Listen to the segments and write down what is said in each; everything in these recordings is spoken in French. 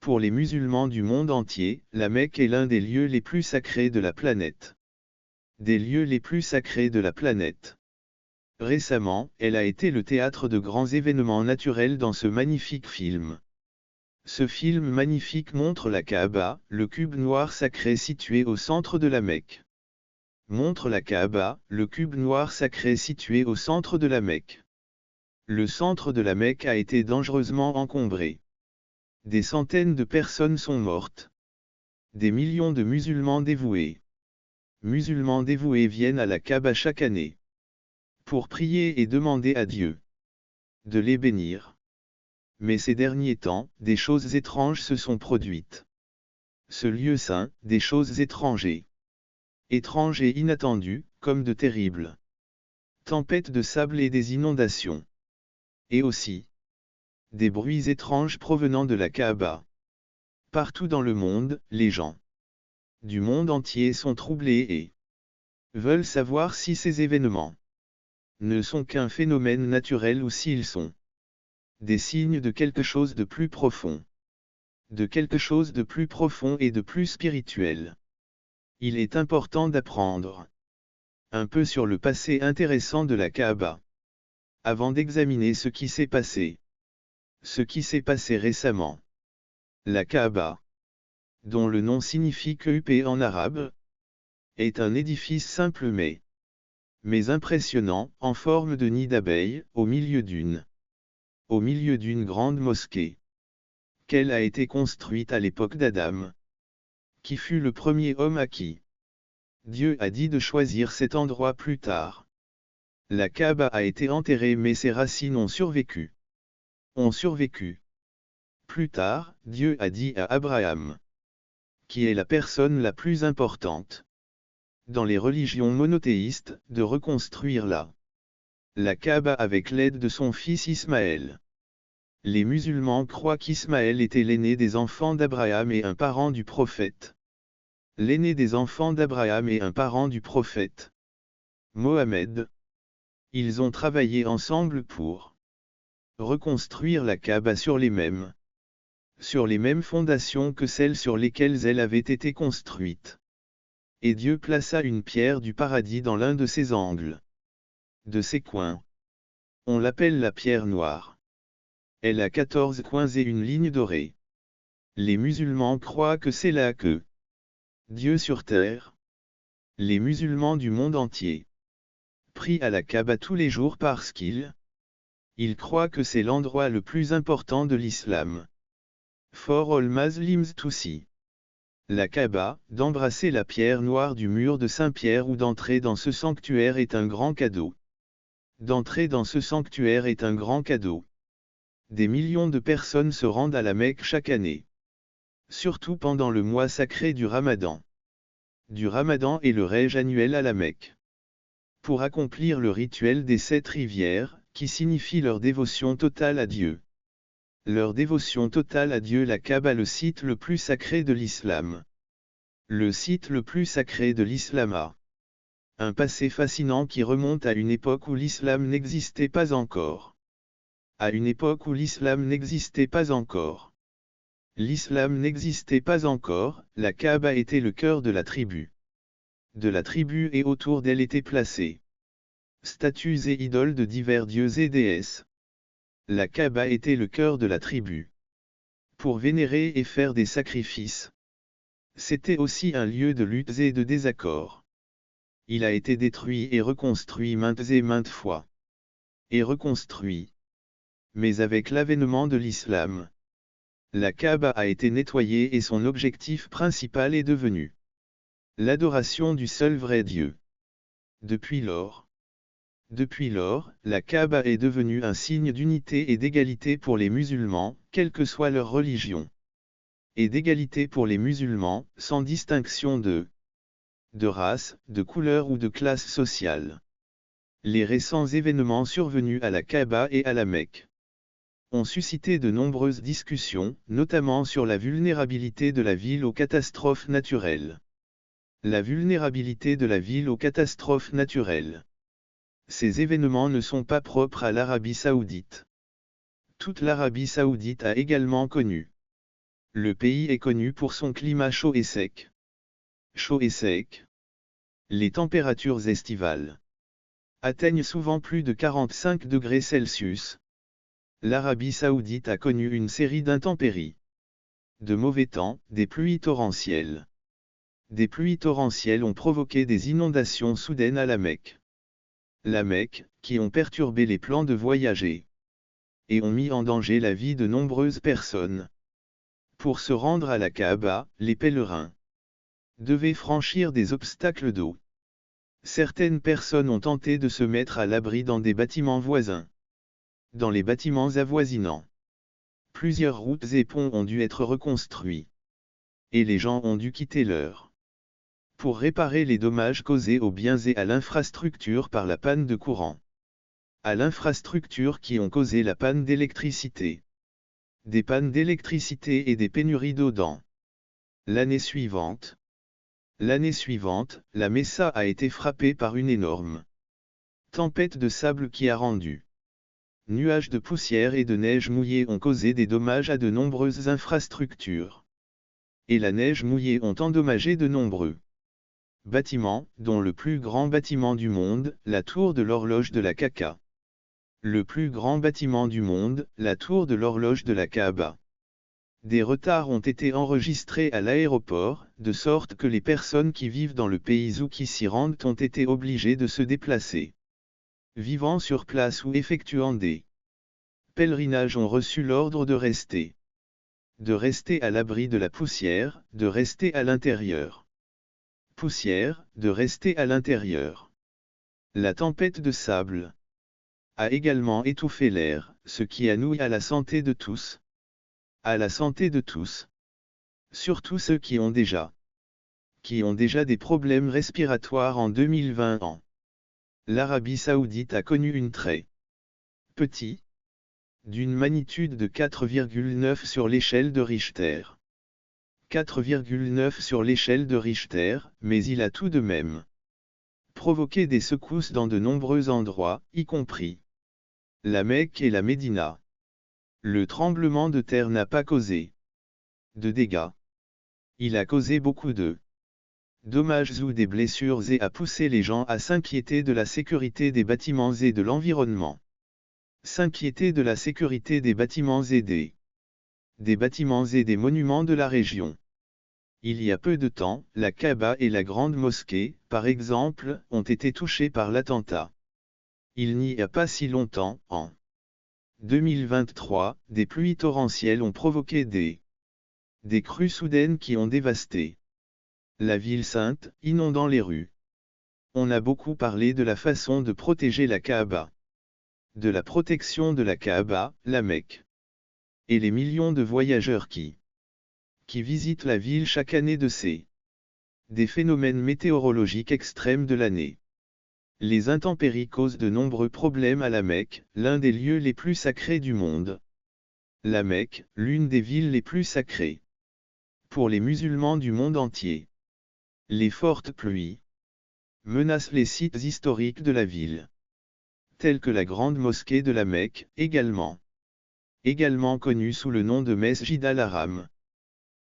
Pour les musulmans du monde entier, la Mecque est l'un des lieux les plus sacrés de la planète. Des lieux les plus sacrés de la planète. Récemment, elle a été le théâtre de grands événements naturels dans ce magnifique film. Ce film magnifique montre la Kaaba, le cube noir sacré situé au centre de la Mecque. Montre la Kaaba, le cube noir sacré situé au centre de la Mecque. Le centre de la Mecque a été dangereusement encombré. Des centaines de personnes sont mortes. Des millions de musulmans dévoués viennent à la Kaaba chaque année. Pour prier et demander à Dieu de les bénir. Mais ces derniers temps, des choses étranges se sont produites. Ce lieu saint, des choses étranges et inattendues, comme de terribles tempêtes de sable et des inondations. Et aussi des bruits étranges provenant de la Kaaba. Partout dans le monde, les gens du monde entier sont troublés et veulent savoir si ces événements ne sont qu'un phénomène naturel ou s'ils sont des signes de quelque chose de plus profond. De quelque chose de plus profond et de plus spirituel. Il est important d'apprendre un peu sur le passé intéressant de la Kaaba. Avant d'examiner ce qui s'est passé. Ce qui s'est passé récemment. La Kaaba, dont le nom signifie Kup en arabe, est un édifice simple mais impressionnant, en forme de nid d'abeille, au milieu d'une grande mosquée. Qu'elle a été construite à l'époque d'Adam, qui fut le premier homme à qui Dieu a dit de choisir cet endroit plus tard. La Kaaba a été enterrée mais ses racines ont survécu. Plus tard, Dieu a dit à Abraham, qui est la personne la plus importante dans les religions monothéistes, de reconstruire la Kaaba avec l'aide de son fils Ismaël. Les musulmans croient qu'Ismaël était l'aîné des enfants d'Abraham et un parent du prophète. L'aîné des enfants d'Abraham et un parent du prophète Mohammed. Ils ont travaillé ensemble pour reconstruire la Kaaba sur les mêmes fondations que celles sur lesquelles elle avait été construite. Et Dieu plaça une pierre du paradis dans l'un de ses angles. De ses coins. On l'appelle la pierre noire. Elle a 14 coins et une ligne dorée. Les musulmans croient que c'est là que Dieu sur terre. Les musulmans du monde entier prient à la Kaaba tous les jours parce qu'ils croient que c'est l'endroit le plus important de l'islam. For all Muslims to see la Kaaba, d'embrasser la pierre noire du mur de Saint-Pierre ou d'entrer dans ce sanctuaire est un grand cadeau. D'entrer dans ce sanctuaire est un grand cadeau. Des millions de personnes se rendent à la Mecque chaque année. Surtout pendant le mois sacré du Ramadan. Du Ramadan et le Hajj annuel à la Mecque. Pour accomplir le rituel des 7 rivières, qui signifie leur dévotion totale à Dieu. Leur dévotion totale à Dieu, la Kaaba, le site le plus sacré de l'islam. Le site le plus sacré de l'islam a un passé fascinant qui remonte à une époque où l'islam n'existait pas encore. À une époque où l'islam n'existait pas encore. L'islam n'existait pas encore, la Kaaba était le cœur de la tribu. Et autour d'elle étaient placées statues et idoles de divers dieux et déesses. La Kaaba était le cœur de la tribu. Pour vénérer et faire des sacrifices. C'était aussi un lieu de luttes et de désaccords. Il a été détruit et reconstruit maintes et maintes fois. Et reconstruit. Mais avec l'avènement de l'islam, la Kaaba a été nettoyée et son objectif principal est devenu l'adoration du seul vrai Dieu. Depuis lors, la Kaaba est devenue un signe d'unité et d'égalité pour les musulmans, quelle que soit leur religion. Et d'égalité pour les musulmans, sans distinction de race, de couleur ou de classe sociale. Les récents événements survenus à la Kaaba et à la Mecque ont suscité de nombreuses discussions, notamment sur la vulnérabilité de la ville aux catastrophes naturelles. La vulnérabilité de la ville aux catastrophes naturelles. Ces événements ne sont pas propres à l'Arabie saoudite. Toute l'Arabie saoudite a également connu Le pays est connu pour son climat chaud et sec. Chaud et sec. Les températures estivales atteignent souvent plus de 45 degrés Celsius. L'Arabie Saoudite a connu une série d'intempéries. De mauvais temps, des pluies torrentielles. Des pluies torrentielles ont provoqué des inondations soudaines à la Mecque. La Mecque, qui ont perturbé les plans de voyager. Et ont mis en danger la vie de nombreuses personnes. Pour se rendre à la Kaaba, les pèlerins devaient franchir des obstacles d'eau. Certaines personnes ont tenté de se mettre à l'abri dans des bâtiments voisins. Dans les bâtiments avoisinants, plusieurs routes et ponts ont dû être reconstruits. Et les gens ont dû quitter leur pour réparer les dommages causés aux biens et à l'infrastructure par la panne de courant. À l'infrastructure qui ont causé la panne d'électricité. Des pannes d'électricité et des pénuries d'eau dans l'année suivante. L'année suivante, la Messa a été frappée par une énorme tempête de sable qui a rendu nuages de poussière et de neige mouillée ont causé des dommages à de nombreuses infrastructures. Et la neige mouillée ont endommagé de nombreux bâtiments, dont le plus grand bâtiment du monde, la tour de l'horloge de la Kaaba. Le plus grand bâtiment du monde, la tour de l'horloge de la Kaaba. Des retards ont été enregistrés à l'aéroport, de sorte que les personnes qui vivent dans le pays ou qui s'y rendent ont été obligées de se déplacer. Vivant sur place ou effectuant des pèlerinages ont reçu l'ordre de rester. De rester à l'abri de la poussière, de rester à l'intérieur. Poussière, de rester à l'intérieur. La tempête de sable a également étouffé l'air, ce qui a nui à la santé de tous. À la santé de tous. Surtout ceux qui ont déjà des problèmes respiratoires en 2020 ans. L'Arabie Saoudite a connu une très petite, d'une magnitude de 4,9 sur l'échelle de Richter. 4,9 sur l'échelle de Richter, mais il a tout de même provoqué des secousses dans de nombreux endroits, y compris la Mecque et la Médina. Le tremblement de terre n'a pas causé de dégâts. Il a causé beaucoup de dommages ou des blessures et a poussé les gens à s'inquiéter de la sécurité des bâtiments et de l'environnement. S'inquiéter de la sécurité des bâtiments et des bâtiments et des monuments de la région. Il y a peu de temps, la Kaaba et la Grande Mosquée, par exemple, ont été touchées par l'attentat. Il n'y a pas si longtemps, en 2023, des pluies torrentielles ont provoqué des crues soudaines qui ont dévasté la ville sainte, inondant les rues. On a beaucoup parlé de la façon de protéger la Kaaba. De la protection de la Kaaba, la Mecque. Et les millions de voyageurs qui visitent la ville chaque année des phénomènes météorologiques extrêmes de l'année. Les intempéries causent de nombreux problèmes à la Mecque, l'un des lieux les plus sacrés du monde. La Mecque, l'une des villes les plus sacrées pour les musulmans du monde entier. Les fortes pluies menacent les sites historiques de la ville, tels que la grande mosquée de la Mecque, également connue sous le nom de Mesjid al-Haram.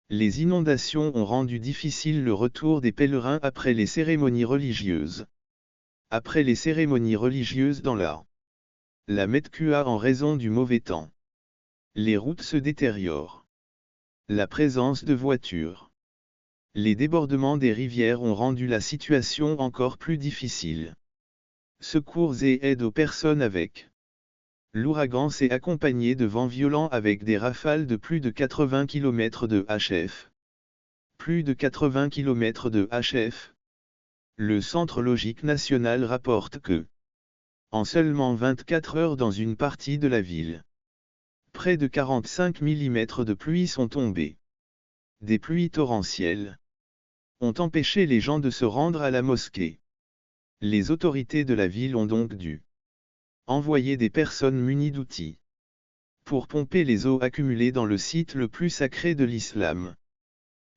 Les inondations ont rendu difficile le retour des pèlerins après les cérémonies religieuses. Après les cérémonies religieuses dans la Mecque en raison du mauvais temps. Les routes se détériorent. La présence de voitures. Les débordements des rivières ont rendu la situation encore plus difficile. Secours et aide aux personnes avec l'ouragan s'est accompagné de vents violents avec des rafales de plus de 80 km de HF. Plus de 80 km de HF. Le Centre logique national rapporte que, en seulement 24 heures dans une partie de la ville, près de 45 mm de pluie sont tombés. Des pluies torrentielles ont empêché les gens de se rendre à la mosquée. Les autorités de la ville ont donc dû envoyer des personnes munies d'outils pour pomper les eaux accumulées dans le site le plus sacré de l'islam.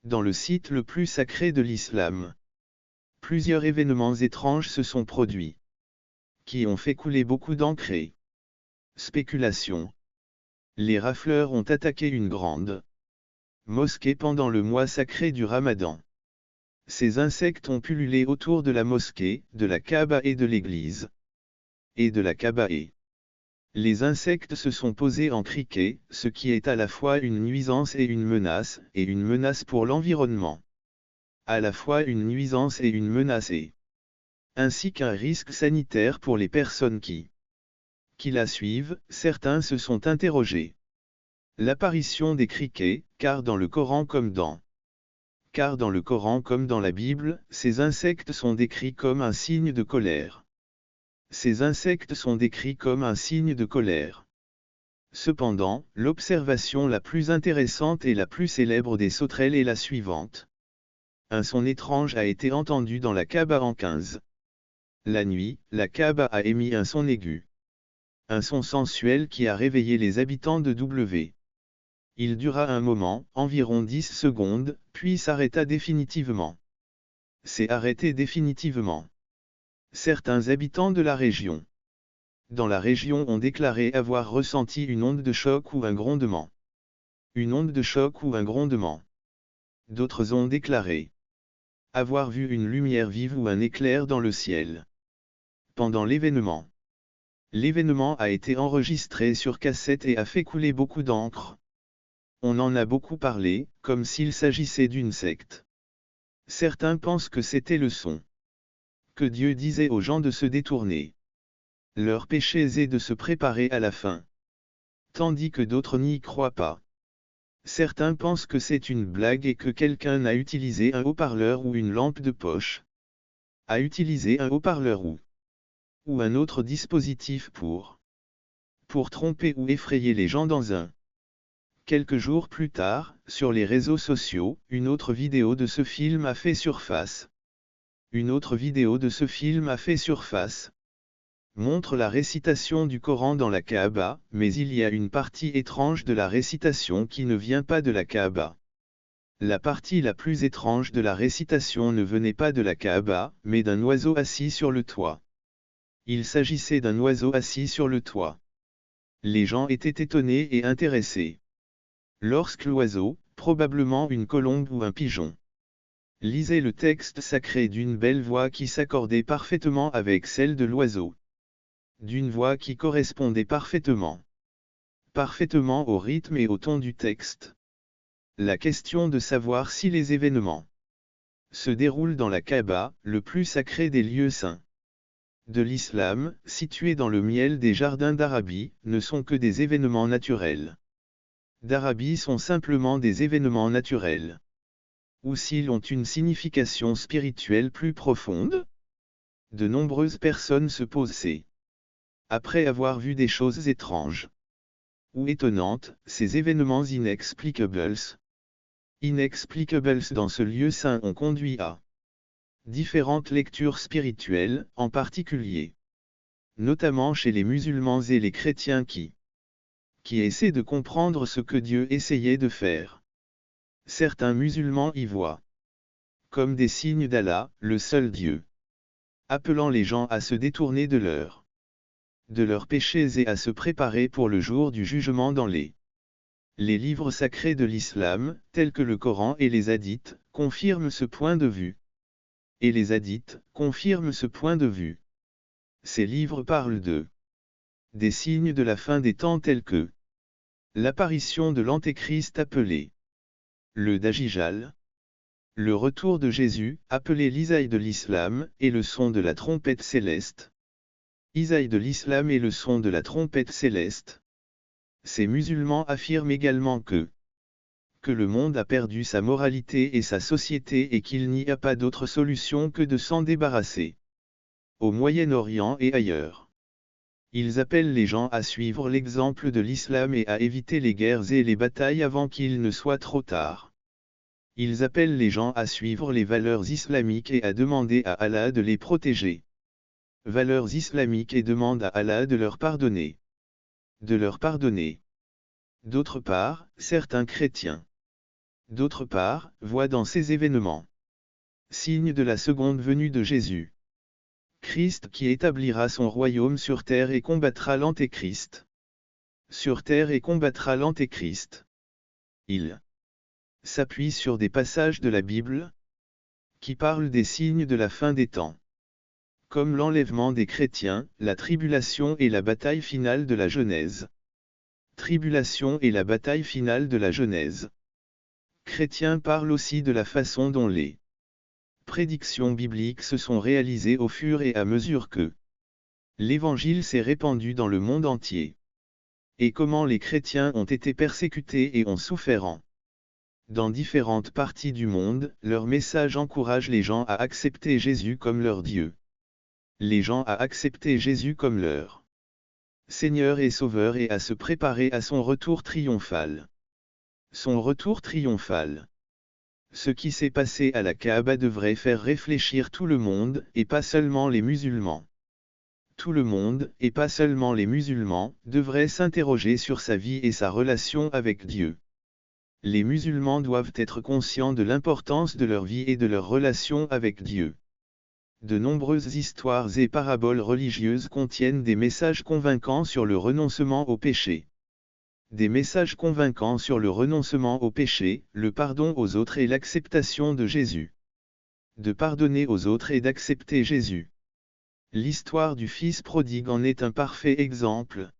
Dans le site le plus sacré de l'islam, plusieurs événements étranges se sont produits, qui ont fait couler beaucoup d'encre et spéculation. Les rafleurs ont attaqué une grande Mosquée pendant le mois sacré du Ramadan. Ces insectes ont pullulé autour de la mosquée, de la Kaaba et de l'église. Et de la Kaaba et. Les insectes se sont posés en criquet, ce qui est à la fois une nuisance et une menace pour l'environnement. À la fois une nuisance et une menace ainsi qu'un risque sanitaire pour les personnes qui la suivent, certains se sont interrogés. L'apparition des criquets, car dans le Coran comme dans la Bible, ces insectes sont décrits comme un signe de colère. Ces insectes sont décrits comme un signe de colère. Cependant, l'observation la plus intéressante et la plus célèbre des sauterelles est la suivante. Un son étrange a été entendu dans la Kaaba en 15. La nuit, la Kaaba a émis un son aigu. Un son sensuel qui a réveillé les habitants de W. Il dura un moment, environ 10 secondes, puis s'arrêta définitivement. C'est arrêté définitivement. Certains habitants de la région. Dans la région ont déclaré avoir ressenti une onde de choc ou un grondement. Une onde de choc ou un grondement. D'autres ont déclaré avoir vu une lumière vive ou un éclair dans le ciel. Pendant l'événement. L'événement a été enregistré sur cassette et a fait couler beaucoup d'encre. On en a beaucoup parlé, comme s'il s'agissait d'une secte. Certains pensent que c'était le son que Dieu disait aux gens de se détourner leurs péchés et de se préparer à la fin. Tandis que d'autres n'y croient pas. Certains pensent que c'est une blague et que quelqu'un a utilisé un haut-parleur ou une lampe de poche. A utilisé un haut-parleur ou un autre dispositif pour tromper ou effrayer les gens dans un. Quelques jours plus tard, sur les réseaux sociaux, une autre vidéo de ce film a fait surface. Une autre vidéo de ce film a fait surface. Montre la récitation du Coran dans la Kaaba, mais il y a une partie étrange de la récitation qui ne vient pas de la Kaaba. La partie la plus étrange de la récitation ne venait pas de la Kaaba, mais d'un oiseau assis sur le toit. Il s'agissait d'un oiseau assis sur le toit. Les gens étaient étonnés et intéressés. Lorsque l'oiseau, probablement une colombe ou un pigeon, lisait le texte sacré d'une belle voix qui s'accordait parfaitement avec celle de l'oiseau. D'une voix qui correspondait parfaitement au rythme et au ton du texte. La question de savoir si les événements se déroulent dans la Kaaba, le plus sacré des lieux saints de l'islam, situé dans le miel des jardins d'Arabie, ne sont que des événements naturels. D'Arabie sont simplement des événements naturels. Ou s'ils ont une signification spirituelle plus profonde? De nombreuses personnes se posent après avoir vu des choses étranges ou étonnantes, ces événements inexplicables dans ce lieu saint ont conduit à différentes lectures spirituelles, en particulier, notamment chez les musulmans et les chrétiens qui essaient de comprendre ce que Dieu essayait de faire. Certains musulmans y voient comme des signes d'Allah, le seul Dieu, appelant les gens à se détourner de leurs péchés et à se préparer pour le jour du jugement dans les livres sacrés de l'islam, tels que le Coran et les hadiths, confirment ce point de vue. Ces livres parlent des signes de la fin des temps tels que l'apparition de l'Antéchrist appelé le Dajjal, le retour de Jésus, appelé l'Isaïe de l'islam, et le son de la trompette céleste. Isaïe de l'islam et le son de la trompette céleste. Ces musulmans affirment également que le monde a perdu sa moralité et sa société et qu'il n'y a pas d'autre solution que de s'en débarrasser. Au Moyen-Orient et ailleurs. Ils appellent les gens à suivre l'exemple de l'islam et à éviter les guerres et les batailles avant qu'il ne soit trop tard. Ils appellent les gens à suivre les valeurs islamiques et à demander à Allah de les protéger. Valeurs islamiques et demandent à Allah de leur pardonner. D'autre part, certains chrétiens voient dans ces événements signe de la seconde venue de Jésus. Christ qui établira son royaume sur terre et combattra l'Antéchrist. Il s'appuie sur des passages de la Bible qui parlent des signes de la fin des temps, comme l'enlèvement des chrétiens, la tribulation et la bataille finale de la Genèse. Tribulation et la bataille finale de la Genèse. Chrétiens parlent aussi de la façon dont les prédictions bibliques se sont réalisées au fur et à mesure que l'Évangile s'est répandu dans le monde entier, et comment les chrétiens ont été persécutés et ont souffert dans différentes parties du monde. Leur message encourage les gens à accepter Jésus comme leur Dieu. Les gens à accepter Jésus comme leur Seigneur et Sauveur et à se préparer à son retour triomphal. Son retour triomphal. Ce qui s'est passé à la Kaaba devrait faire réfléchir tout le monde, et pas seulement les musulmans. Tout le monde, et pas seulement les musulmans, devrait s'interroger sur sa vie et sa relation avec Dieu. Les musulmans doivent être conscients de l'importance de leur vie et de leur relation avec Dieu. De nombreuses histoires et paraboles religieuses contiennent des messages convaincants sur le renoncement au péché. Des messages convaincants sur le renoncement au péché, le pardon aux autres et l'acceptation de Jésus. De pardonner aux autres et d'accepter Jésus. L'histoire du Fils prodigue en est un parfait exemple.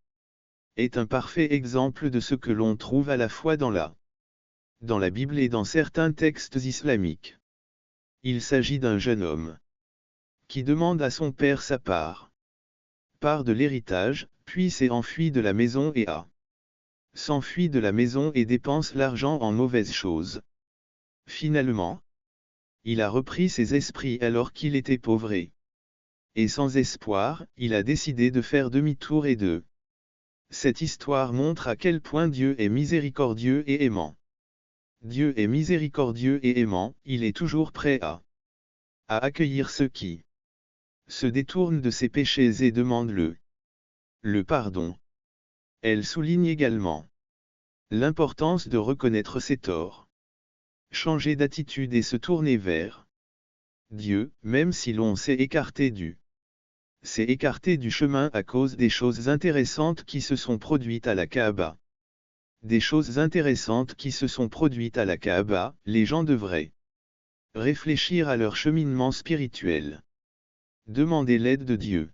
Est un parfait exemple de ce que l'on trouve à la fois dans la Bible et dans certains textes islamiques. Il s'agit d'un jeune homme qui demande à son père sa part de l'héritage, puis s'est enfui de la maison et s'enfuit de la maison et dépense l'argent en mauvaises choses. Finalement, il a repris ses esprits alors qu'il était pauvre et sans espoir, il a décidé de faire demi-tour et de. Cette histoire montre à quel point Dieu est miséricordieux et aimant. Dieu est miséricordieux et aimant, il est toujours prêt à accueillir ceux qui se détournent de ses péchés et demandent le pardon. Elle souligne également l'importance de reconnaître ses torts, changer d'attitude et se tourner vers Dieu, même si l'on s'est écarté du chemin à cause des choses intéressantes qui se sont produites à la Kaaba. Des choses intéressantes qui se sont produites à la Kaaba, les gens devraient réfléchir à leur cheminement spirituel. Demander l'aide de Dieu.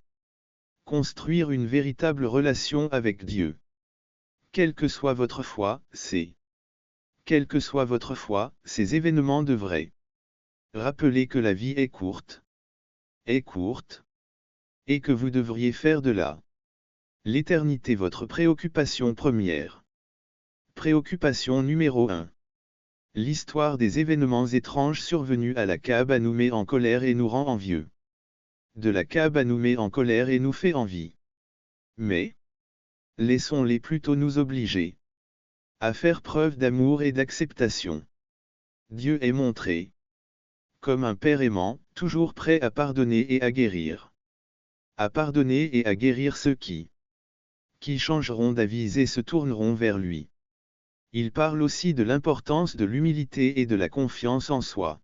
Construire une véritable relation avec Dieu. Quelle que soit votre foi, ces événements devraient rappeler que la vie est courte, et que vous devriez faire de l'éternité votre préoccupation première. Préoccupation numéro 1. L'histoire des événements étranges survenus à la Kaaba nous met en colère et nous rend envieux. De la Kaaba nous met en colère et nous fait envie. Mais, laissons-les plutôt nous obliger à faire preuve d'amour et d'acceptation. Dieu est montré comme un Père aimant, toujours prêt à pardonner et à guérir. À pardonner et à guérir ceux qui changeront d'avis et se tourneront vers lui. Il parle aussi de l'importance de l'humilité et de la confiance en soi.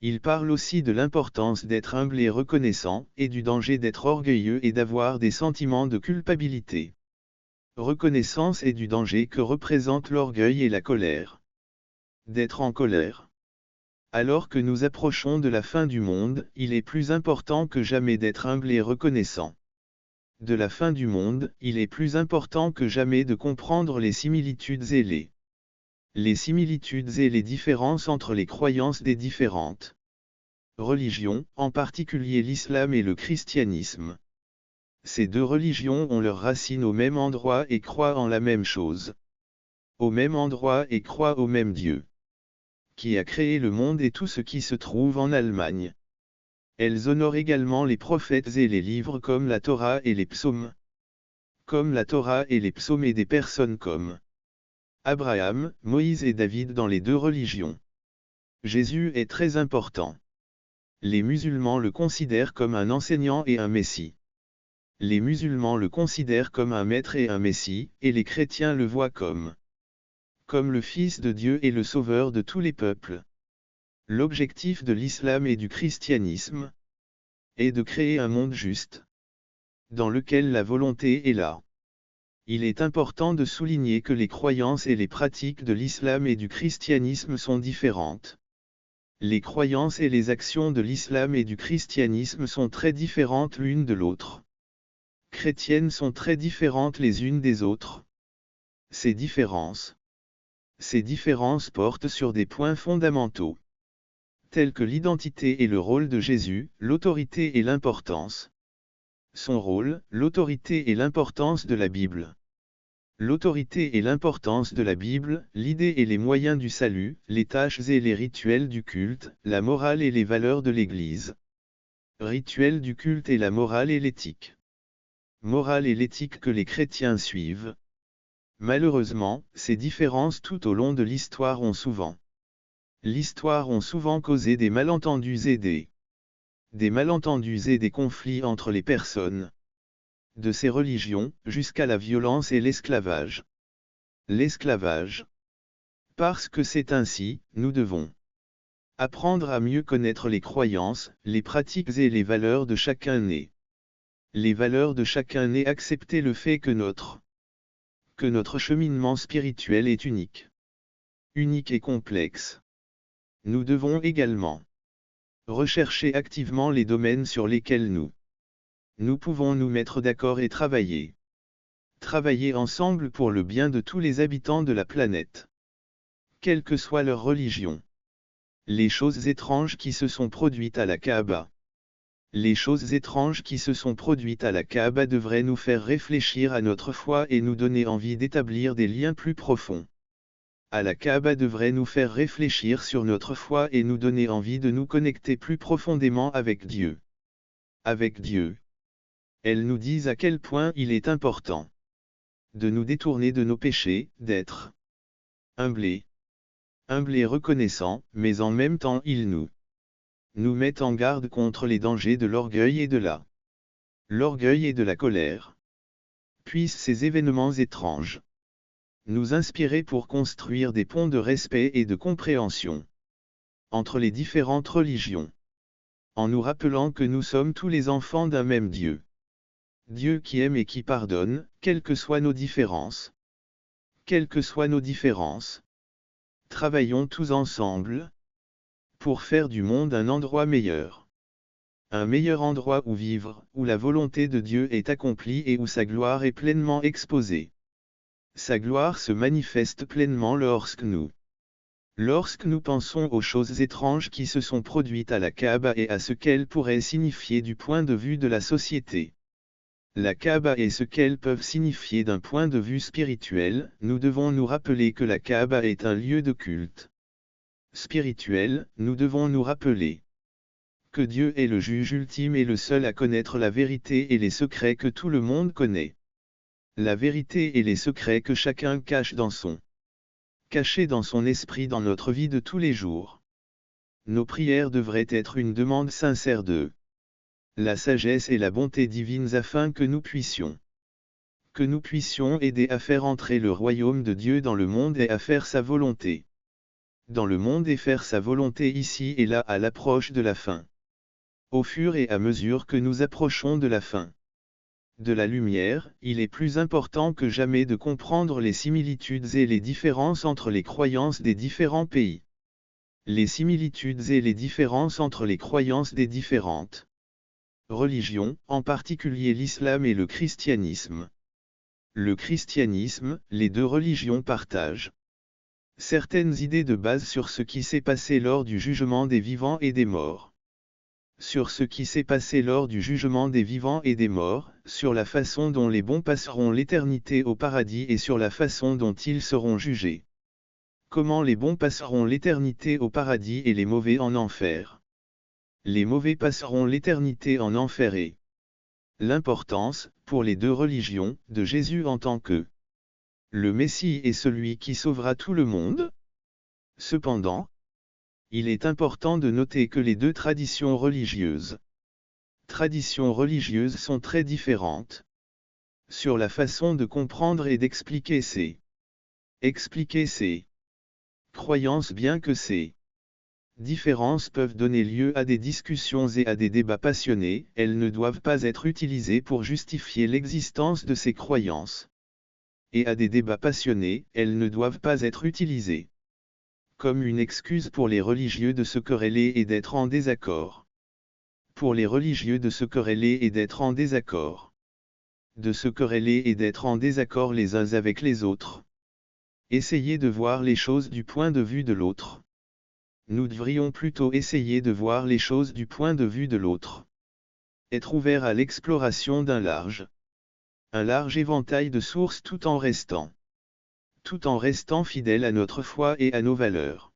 Il parle aussi de l'importance d'être humble et reconnaissant, et du danger d'être orgueilleux et d'avoir des sentiments de culpabilité. Reconnaissance et du danger que représentent l'orgueil et la colère. D'être en colère. Alors que nous approchons de la fin du monde, il est plus important que jamais d'être humble et reconnaissant. De la fin du monde, il est plus important que jamais de comprendre les similitudes et les similitudes et les différences entre les croyances des différentes religions, en particulier l'islam et le christianisme. Ces deux religions ont leurs racines au même endroit et croient en la même chose. Au même endroit et croient au même Dieu, qui a créé le monde et tout ce qui se trouve en Allemagne. Elles honorent également les prophètes et les livres comme la Torah et les psaumes. Comme la Torah et les psaumes et des personnes comme Abraham, Moïse et David dans les deux religions. Jésus est très important. Les musulmans le considèrent comme un enseignant et un messie. Les musulmans le considèrent comme un maître et un messie, et les chrétiens le voient comme le Fils de Dieu et le Sauveur de tous les peuples. L'objectif de l'islam et du christianisme est de créer un monde juste, dans lequel la volonté et Il est important de souligner que les croyances et les pratiques de l'islam et du christianisme sont différentes. Les croyances et les actions de l'islam et du christianisme sont très différentes l'une de l'autre. Chrétiennes sont très différentes les unes des autres. Ces différences portent sur des points fondamentaux, tels que l'identité et le rôle de Jésus, l'autorité et l'importance. Son rôle, l'autorité et l'importance de la Bible. L'autorité et l'importance de la Bible, l'idée et les moyens du salut, les tâches et les rituels du culte, la morale et les valeurs de l'Église. Rituels du culte et la morale et l'éthique. Morale et l'éthique que les chrétiens suivent. Malheureusement, ces différences tout au long de l'histoire ont souvent causé des malentendus et des conflits entre les personnes de ces religions, jusqu'à la violence et l'esclavage. L'esclavage. Parce que c'est ainsi, nous devons apprendre à mieux connaître les croyances, les pratiques et les valeurs de chacun né. Les valeurs de chacun né, accepter le fait que notre cheminement spirituel est unique et complexe. Nous devons également rechercher activement les domaines sur lesquels nous pouvons nous mettre d'accord et travailler ensemble pour le bien de tous les habitants de la planète, quelle que soit leur religion. Les choses étranges qui se sont produites à la Kaaba. Les choses étranges qui se sont produites à la Kaaba devraient nous faire réfléchir à notre foi et nous donner envie d'établir des liens plus profonds. À la Kaaba devrait nous faire réfléchir sur notre foi et nous donner envie de nous connecter plus profondément avec Dieu. Avec Dieu. Elles nous disent à quel point il est important de nous détourner de nos péchés, d'être humblés et reconnaissants, mais en même temps ils nous mettent en garde contre les dangers de l'orgueil et de la colère. Puissent ces événements étranges nous inspirer pour construire des ponts de respect et de compréhension entre les différentes religions, en nous rappelant que nous sommes tous les enfants d'un même Dieu. Dieu qui aime et qui pardonne, quelles que soient nos différences. Travaillons tous ensemble pour faire du monde un endroit meilleur. Un meilleur endroit où vivre, où la volonté de Dieu est accomplie et où sa gloire est pleinement exposée. Sa gloire se manifeste pleinement lorsque nous pensons aux choses étranges qui se sont produites à la Kaaba et à ce qu'elles pourraient signifier du point de vue de la société. La Kaaba et ce qu'elles peuvent signifier d'un point de vue spirituel, nous devons nous rappeler que la Kaaba est un lieu de culte spirituel, nous devons nous rappeler que Dieu est le juge ultime et le seul à connaître la vérité et les secrets que tout le monde connaît. La vérité et les secrets que chacun cache cachés dans son esprit dans notre vie de tous les jours. Nos prières devraient être une demande sincère de la sagesse et la bonté divines afin que nous puissions aider à faire entrer le royaume de Dieu dans le monde et à faire sa volonté. Dans le monde et faire sa volonté ici et là à l'approche de la fin. Au fur et à mesure que nous approchons de la fin de la lumière, il est plus important que jamais de comprendre les similitudes et les différences entre les croyances des différents pays. Les similitudes et les différences entre les croyances des différentes religions, en particulier l'islam et le christianisme. Le christianisme, les deux religions partagent certaines idées de base sur ce qui s'est passé lors du jugement des vivants et des morts. Sur ce qui s'est passé lors du jugement des vivants et des morts, sur la façon dont les bons passeront l'éternité au paradis et sur la façon dont ils seront jugés. Comment les bons passeront l'éternité au paradis et les mauvais en enfer. Les mauvais passeront l'éternité en enfer et l'importance, pour les deux religions, de Jésus en tant que le Messie est celui qui sauvera tout le monde. Cependant, il est important de noter que les deux traditions religieuses sont très différentes sur la façon de comprendre et d'expliquer ces croyances, bien que ces différences peuvent donner lieu à des discussions et à des débats passionnés, elles ne doivent pas être utilisées pour justifier l'existence de ces croyances. Et à des débats passionnés, elles ne doivent pas être utilisées comme une excuse pour les religieux de se quereller et d'être en désaccord. Pour les religieux de se quereller et d'être en désaccord. De se quereller et d'être en désaccord les uns avec les autres. Essayez de voir les choses du point de vue de l'autre. Nous devrions plutôt essayer de voir les choses du point de vue de l'autre. Être ouvert à l'exploration d'un large éventail de sources tout en restant fidèle à notre foi et à nos valeurs.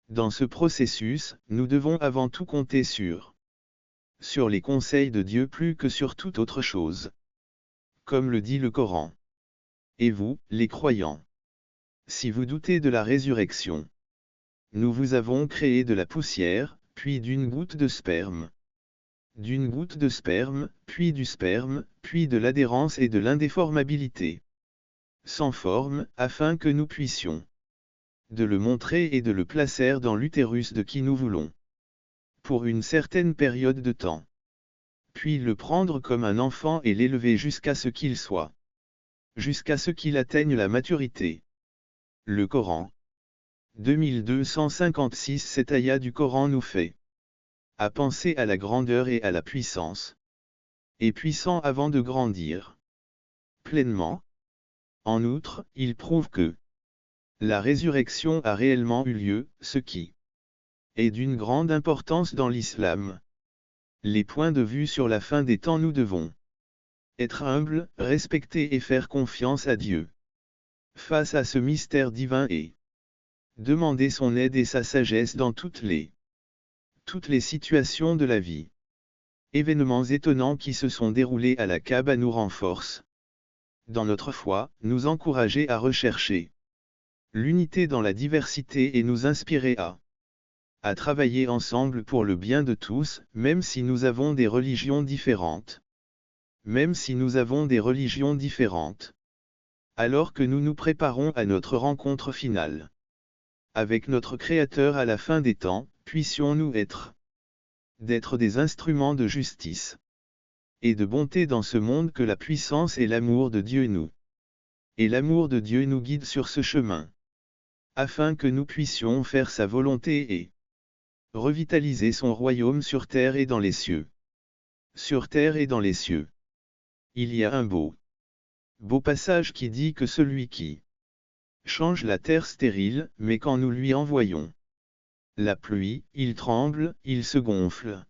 Dans ce processus, nous devons avant tout compter sur les conseils de Dieu plus que sur toute autre chose. Comme le dit le Coran. Et vous, les croyants, si vous doutez de la résurrection, nous vous avons créé de la poussière, puis d'une goutte de sperme. D'une goutte de sperme, puis du sperme, puis de l'adhérence et de l'indéformabilité. Sans forme, afin que nous puissions de le montrer et de le placer dans l'utérus de qui nous voulons. Pour une certaine période de temps. Puis le prendre comme un enfant et l'élever jusqu'à ce qu'il soit. Jusqu'à ce qu'il atteigne la maturité. Le Coran. 2256. Cette ayah du Coran nous fait à penser à la grandeur et à la puissance. Et puissant avant de grandir pleinement. En outre, il prouve que la résurrection a réellement eu lieu, ce qui est d'une grande importance dans l'islam. Les points de vue sur la fin des temps. Nous devons être humbles, respecter et faire confiance à Dieu face à ce mystère divin et demander son aide et sa sagesse dans toutes les situations de la vie. Événements étonnants qui se sont déroulés à la Kaaba nous renforcent dans notre foi, nous encourager à rechercher l'unité dans la diversité et nous inspirer à travailler ensemble pour le bien de tous, même si nous avons des religions différentes. Même si nous avons des religions différentes. Alors que nous nous préparons à notre rencontre finale avec notre Créateur à la fin des temps, puissions-nous d'être des instruments de justice et de bonté dans ce monde que la puissance et l'amour de Dieu nous guident sur ce chemin, afin que nous puissions faire sa volonté et revitaliser son royaume sur terre et dans les cieux. Sur terre et dans les cieux. Il y a un beau passage qui dit que celui qui change la terre stérile, mais quand nous lui envoyons la pluie, il tremble, il se gonfle.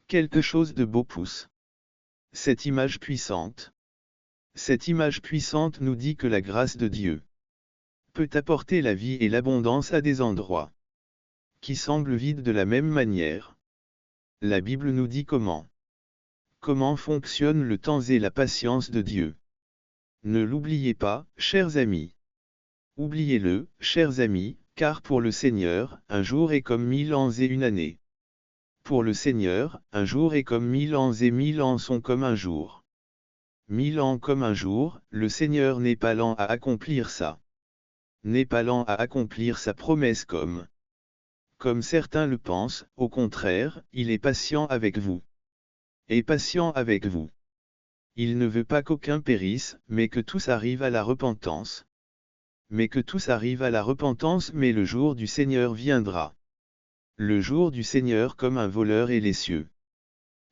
Quelque chose de beau pousse. Cette image puissante nous dit que la grâce de Dieu peut apporter la vie et l'abondance à des endroits qui semblent vides de la même manière. La Bible nous dit comment fonctionne le temps et la patience de Dieu. Ne l'oubliez pas, chers amis. Oubliez-le, chers amis, car pour le Seigneur, un jour est comme 1000 ans et une année. Pour le Seigneur, un jour est comme 1000 ans et 1000 ans sont comme un jour. 1000 ans comme un jour, le Seigneur n'est pas lent à accomplir ça. N'est pas lent à accomplir sa promesse comme certains le pensent, au contraire, il est patient avec vous. Et patient avec vous. Il ne veut pas qu'aucun périsse, mais que tous arrivent à la repentance. Mais le jour du Seigneur viendra. Le jour du Seigneur comme un voleur et les cieux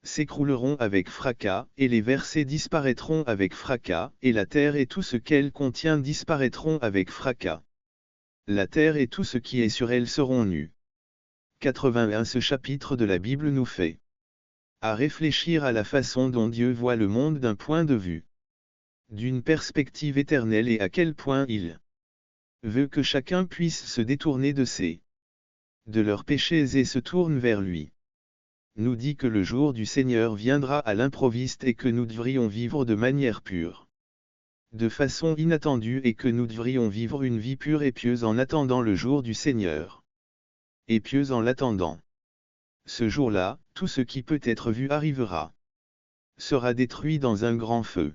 s'écrouleront avec fracas, et les versets disparaîtront avec fracas, et la terre et tout ce qu'elle contient disparaîtront avec fracas. La terre et tout ce qui est sur elle seront nus. 81. Ce chapitre de la Bible nous fait à réfléchir à la façon dont Dieu voit le monde d'un point de vue, d'une perspective éternelle et à quel point il veut que chacun puisse se détourner de leurs péchés et se tourne vers lui. Nous dit que le jour du Seigneur viendra à l'improviste et que nous devrions vivre de manière pure, de façon inattendue et que nous devrions vivre une vie pure et pieuse en attendant le jour du Seigneur. Et pieuse en l'attendant. Ce jour-là, tout ce qui peut être vu arrivera. Sera détruit dans un grand feu.